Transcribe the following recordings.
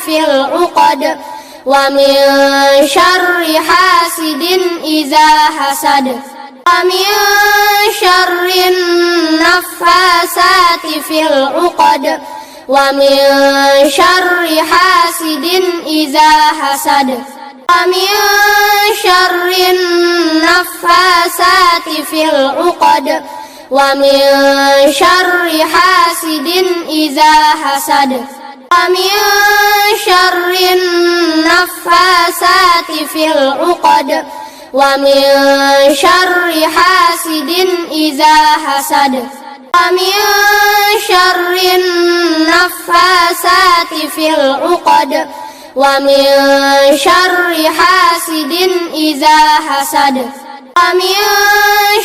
في العقد ومن شر حاسد إذا حسد ومن شر النفاثات في العقد ومن شر حاسد إذا حسد ومن شر النفاثات في العقد ومن شر حاسد إذا حسد ومن شر النفاثات في العقد ومن شر حاسد إذا حسد ومن شر النفاثات في العقد ومن شر حاسد إذا حسد ومن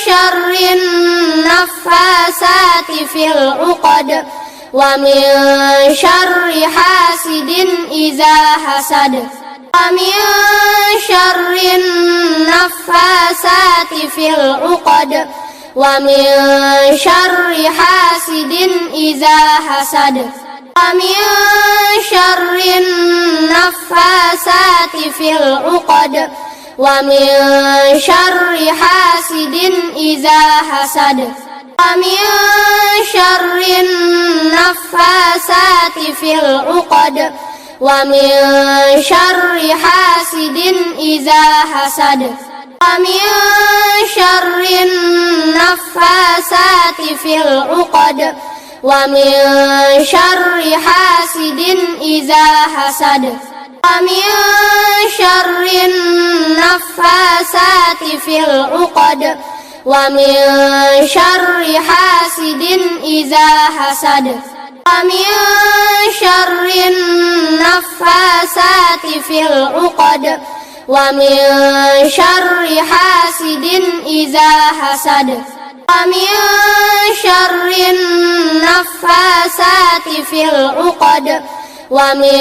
شر النفاثات في العقد ومن شر حاسد إذا حسد ومن شر النفاثات في العقد ومن شر حاسد إذا حسد ومن شر النفاثات في العقد ومن شر حاسد إذا حسد ومن شر النفاثات في العقد ومن شر حاسد إذا حسد ومن شر النفاثات في العقد ومن شر حاسد إذا حسد ومن شر النفاثات في العقد ومن شر حاسد إذا حسد ومن شر النفاثات في العقد ومن شر حاسد إذا حسد ومن شر النفاثات في العقد ومن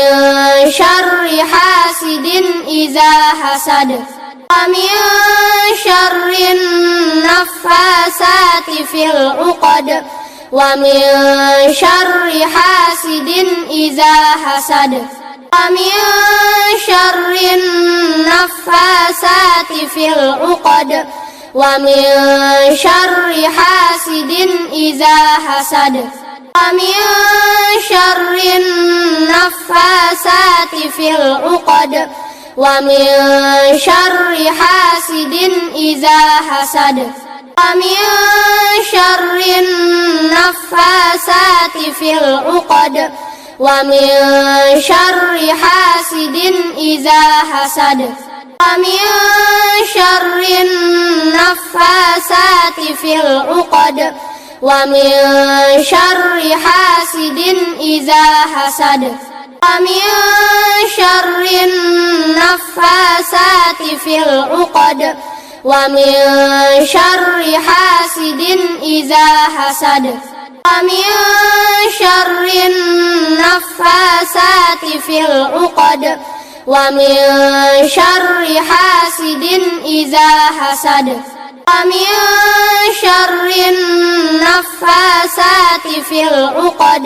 شر حاسد إذا حسد ومن شر النفاثات في العقد ومن شر حاسد إذا حسد ومن شر النفاثات في العقد ومن شر حاسد إذا حسد ومن شر النفاثات في العقد ومن شر حاسد إذا حسد ومن شر النفاثات في العقد ومن شر حاسد إذا حسد ومن شر النفاثات في العقد ومن شر حاسد إذا حسد ومن شر النفاثات في العقد ومن شر حاسد إذا حسد ومن شر النفاثات في العقد ومن شر حاسد إذا حسد ومن شر النفاثات في العقد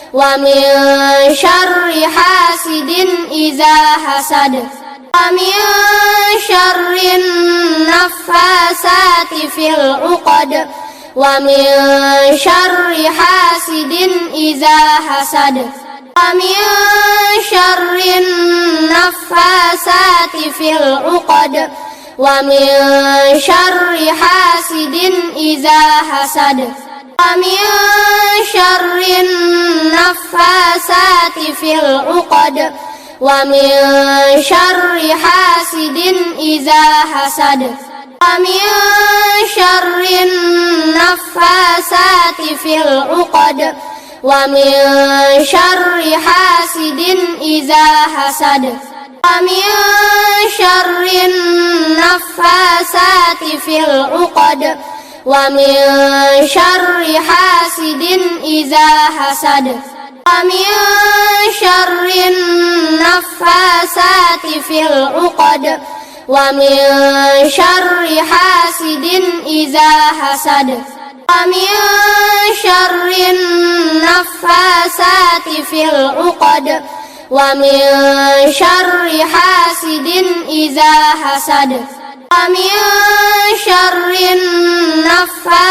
ومن شر حاسد إذا حسد ومن شر النفاثات في العقد ومن شر حاسد إذا حسد ومن شر النفاثات في العقد ومن شر حاسد إذا حسد ومن شر النفاثات في العقد ومن شر حاسد إذا حسد ومن شر النفاثات في العقد ومن شر حاسد إذا حسد ومن شر النفاثات في العقد ومن شر حاسد إذا حسد ومن شر النفاثات في العقد ومن شر حاسد إذا حسد ومن شر النفاثات في العقد ومن شر حاسد إذا حسد ومن شر النفاثات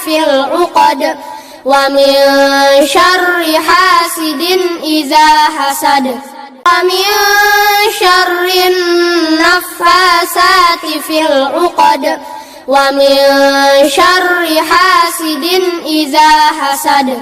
في العقد ومن شر حاسد إذا حسد ومن شر النفاثات في العقد ومن شر حاسد إذا حسد